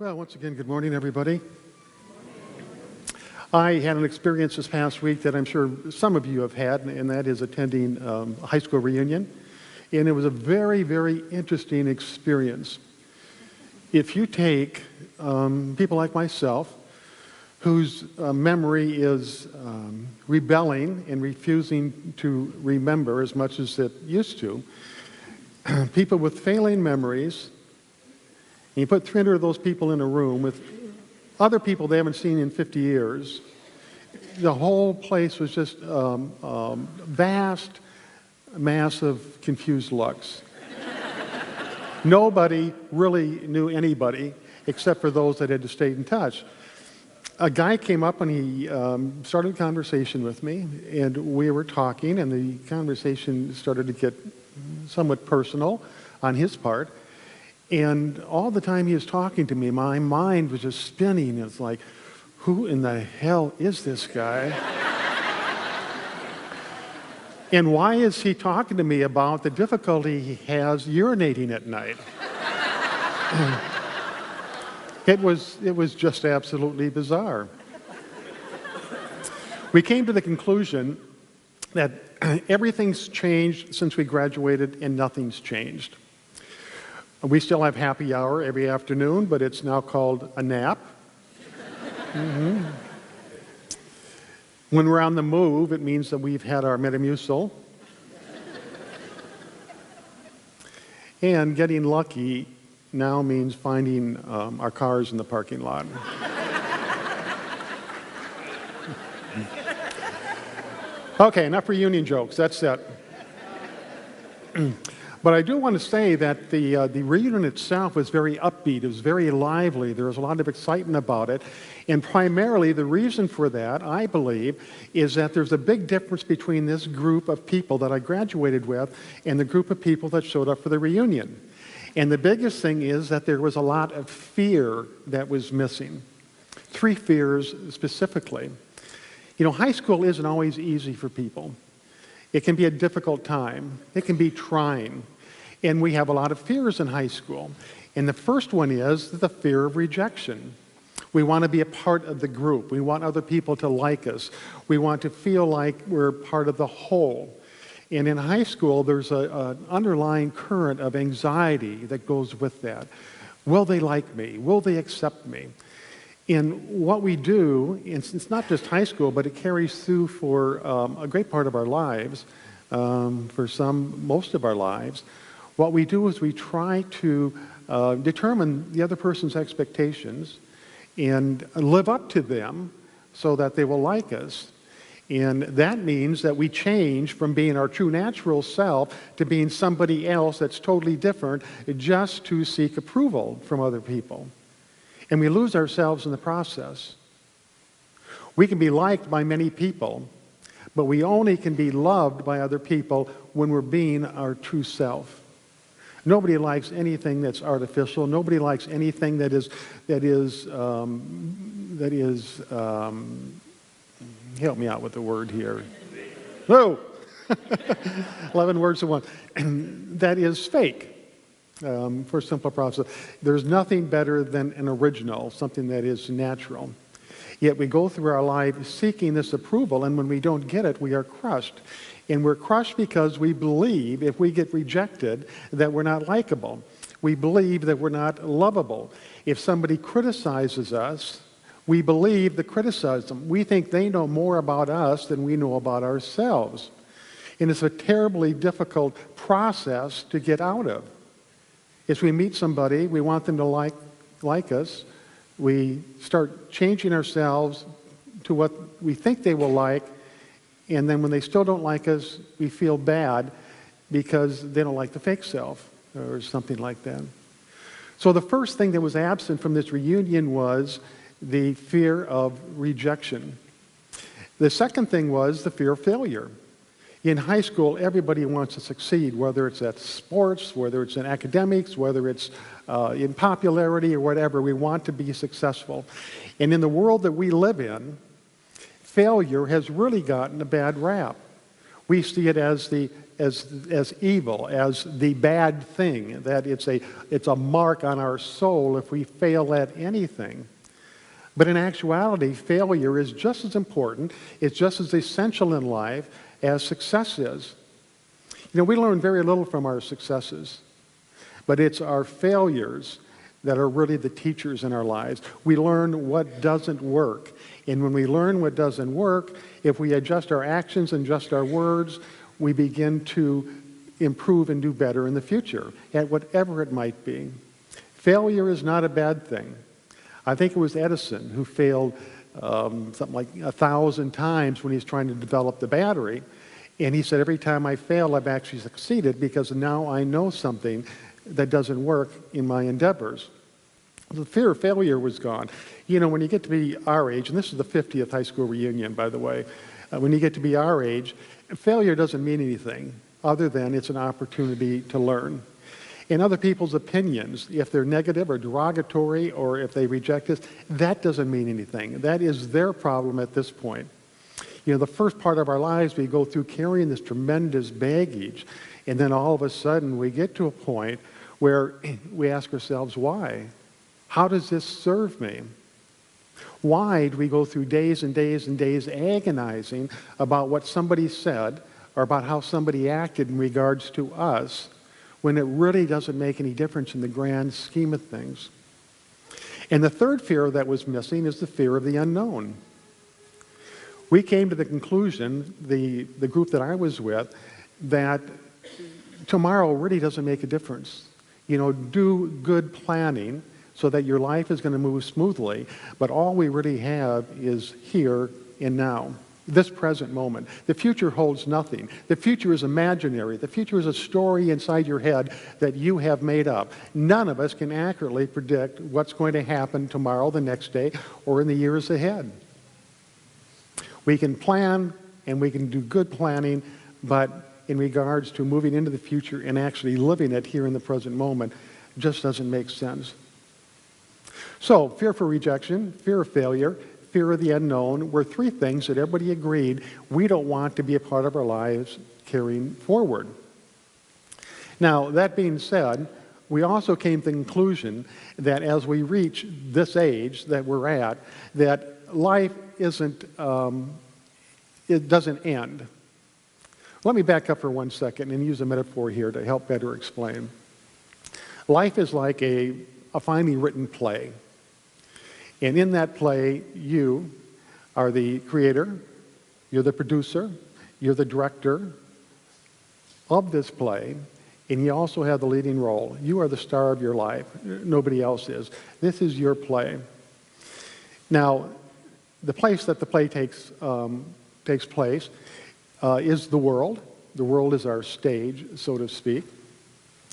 Well, once again, good morning, everybody. I had an experience this past week that I'm sure some of you have had, and that is attending a high school reunion. And it was a very, very interesting experience. If you take people like myself, whose memory is rebelling and refusing to remember as much as it used to, people with failing memories, and you put 300 of those people in a room with other people they haven't seen in 50 years, the whole place was just vast, massive, confused looks. Nobody really knew anybody except for those that had to stay in touch. A guy came up and he started a conversation with me, and we were talking, and the conversation started to get somewhat personal on his part. And all the time he was talking to me, my mind was just spinning. It's like, who in the hell is this guy? And why is he talking to me about the difficulty he has urinating at night? It was just absolutely bizarre. We came to the conclusion that everything's changed since we graduated and nothing's changed. We still have happy hour every afternoon, but it's now called a nap. Mm-hmm. When we're on the move, it means that we've had our Metamucil. And getting lucky now means finding our cars in the parking lot. Okay, enough reunion jokes. That's it. But I do want to say that the reunion itself was very upbeat. It was very lively. There was a lot of excitement about it. And primarily the reason for that, I believe, is that there's a big difference between this group of people that I graduated with and the group of people that showed up for the reunion. And the biggest thing is that there was a lot of fear that was missing. 3 fears specifically. You know, high school isn't always easy for people. It can be a difficult time. It can be trying. And we have a lot of fears in high school. And the first one is the fear of rejection. We want to be a part of the group. We want other people to like us. We want to feel like we're part of the whole. And in high school, there's an underlying current of anxiety that goes with that. Will they like me? Will they accept me? And what we do, it's not just high school, but it carries through for a great part of our lives, for most of our lives. What we do is we try to determine the other person's expectations and live up to them so that they will like us. And that means that we change from being our true natural self to being somebody else that's totally different just to seek approval from other people. And we lose ourselves in the process. We can be liked by many people, but we only can be loved by other people when we're being our true self. Nobody likes anything that's artificial. Nobody likes anything that is help me out with the word here. Whoa! 11 words at once. That is fake. For a simple process. There's nothing better than an original, something that is natural. Yet we go through our life seeking this approval, and when we don't get it, we are crushed. And we're crushed because we believe if we get rejected that we're not likable. We believe that we're not lovable. If somebody criticizes us, we believe the criticism. We think they know more about us than we know about ourselves. And it's a terribly difficult process to get out of. As we meet somebody, we want them to like us. We start changing ourselves to what we think they will like, and then when they still don't like us, we feel bad because they don't like the fake self or something like that. So the first thing that was absent from this reunion was the fear of rejection. The second thing was the fear of failure. In high school, everybody wants to succeed, whether it's at sports, whether it's in academics, whether it's in popularity or whatever. We want to be successful. And in the world that we live in, failure has really gotten a bad rap. We see it as the as evil, as the bad thing, that it's a mark on our soul if we fail at anything. But in actuality, failure is just as important, it's just as essential in life as success is. You know, we learn very little from our successes, but it's our failures that are really the teachers in our lives. We learn what doesn't work. And when we learn what doesn't work, if we adjust our actions and adjust our words, we begin to improve and do better in the future at whatever it might be. Failure is not a bad thing. I think it was Edison who failed something like 1,000 times when he was trying to develop the battery. And he said, every time I fail, I've actually succeeded because now I know something that doesn't work in my endeavors. The fear of failure was gone. You know, when you get to be our age, and this is the 50th high school reunion, by the way, when you get to be our age, failure doesn't mean anything other than it's an opportunity to learn. And other people's opinions, if they're negative or derogatory or if they reject us, that doesn't mean anything. That is their problem at this point. You know, the first part of our lives, we go through carrying this tremendous baggage, and then all of a sudden we get to a point where we ask ourselves, why? How does this serve me? Why do we go through days and days and days agonizing about what somebody said or about how somebody acted in regards to us when it really doesn't make any difference in the grand scheme of things? And the third fear that was missing is the fear of the unknown. We came to the conclusion, the group that I was with, that tomorrow really doesn't make a difference. You know, do good planning so that your life is going to move smoothly, but all we really have is here and now, this present moment. The future holds nothing. The future is imaginary. The future is a story inside your head that you have made up. None of us can accurately predict what's going to happen tomorrow, the next day, or in the years ahead. We can plan and we can do good planning, but in regards to moving into the future and actually living it here in the present moment, just doesn't make sense. So, fear for rejection, fear of failure, fear of the unknown were three things that everybody agreed we don't want to be a part of our lives carrying forward. Now, that being said, we also came to the conclusion that as we reach this age that we're at, that life it doesn't end. Let me back up for 1 second and use a metaphor here to help better explain. Life is like a finely written play. And in that play, you are the creator, you're the producer, you're the director of this play, and you also have the leading role. You are the star of your life. Nobody else is. This is your play. Now, the place that the play takes place is the world. The world is our stage, so to speak.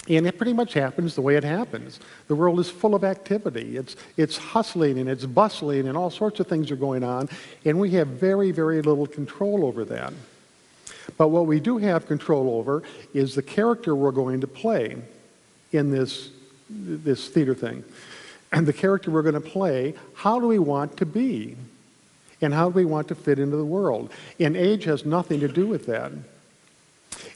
And it pretty much happens the way it happens. The world is full of activity. It's hustling and it's bustling and all sorts of things are going on, and we have very, very little control over that. But what we do have control over is the character we're going to play in this theater thing. And the character we're going to play, how do we want to be? And how do we want to fit into the world? And age has nothing to do with that.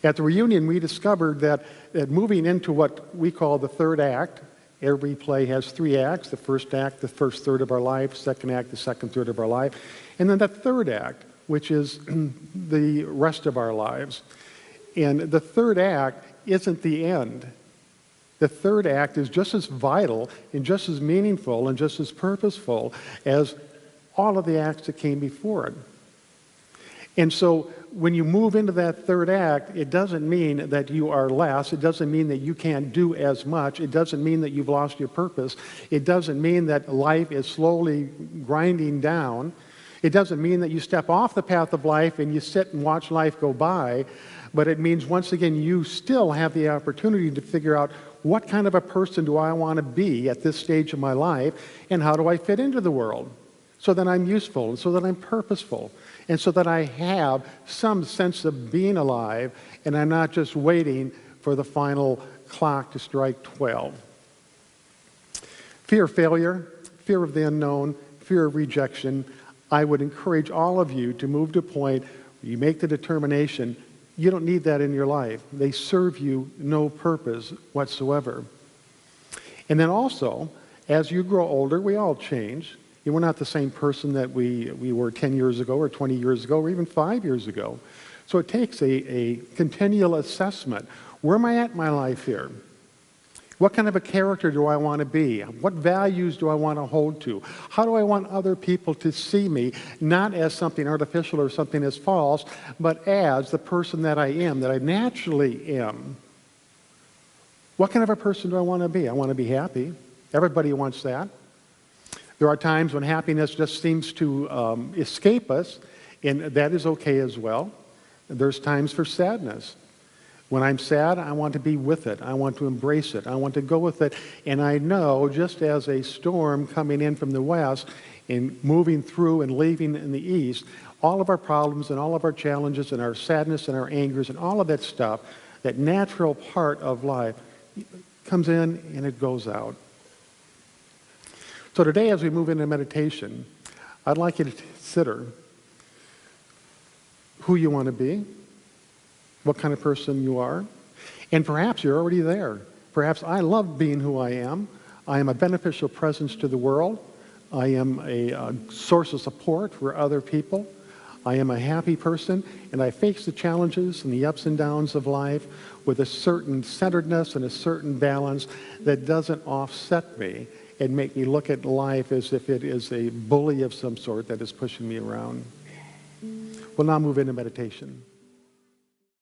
At the reunion, we discovered that moving into what we call the third act, every play has 3 acts. The first act, the first third of our life, second act, the second third of our life, and then the third act, which is the rest of our lives. And the third act isn't the end. The third act is just as vital and just as meaningful and just as purposeful as all of the acts that came before it. And so when you move into that third act, it doesn't mean that you are less. It doesn't mean that you can't do as much. It doesn't mean that you've lost your purpose. It doesn't mean that life is slowly grinding down. It doesn't mean that you step off the path of life and you sit and watch life go by. But it means, once again, you still have the opportunity to figure out, what kind of a person do I want to be at this stage of my life, and how do I fit into the world so that I'm useful and so that I'm purposeful and so that I have some sense of being alive and I'm not just waiting for the final clock to strike 12. Fear of failure, fear of the unknown, fear of rejection. I would encourage all of you to move to a point where you make the determination You don't need that in your life. They serve you no purpose whatsoever. And then also, as you grow older, we all change. We're not the same person that we were 10 years ago or 20 years ago or even 5 years ago. So it takes a continual assessment. Where am I at in my life here? What kind of a character do I want to be? What values do I want to hold to? How do I want other people to see me, not as something artificial or something that's false, but as the person that I am, that I naturally am? What kind of a person do I want to be? I want to be happy. Everybody wants that. There are times when happiness just seems to escape us, and that is okay as well. There's times for sadness. When I'm sad, I want to be with it. I want to embrace it. I want to go with it. And I know, just as a storm coming in from the west and moving through and leaving in the east, all of our problems and all of our challenges and our sadness and our angers and all of that stuff, that natural part of life, comes in and it goes out. So today, as we move into meditation, I'd like you to consider who you want to be, what kind of person you are, and perhaps you're already there. Perhaps I love being who I am. I am a beneficial presence to the world. I am a source of support for other people. I am a happy person, and I face the challenges and the ups and downs of life with a certain centeredness and a certain balance that doesn't offset me and make me look at life as if it is a bully of some sort that is pushing me around. We'll now move into meditation.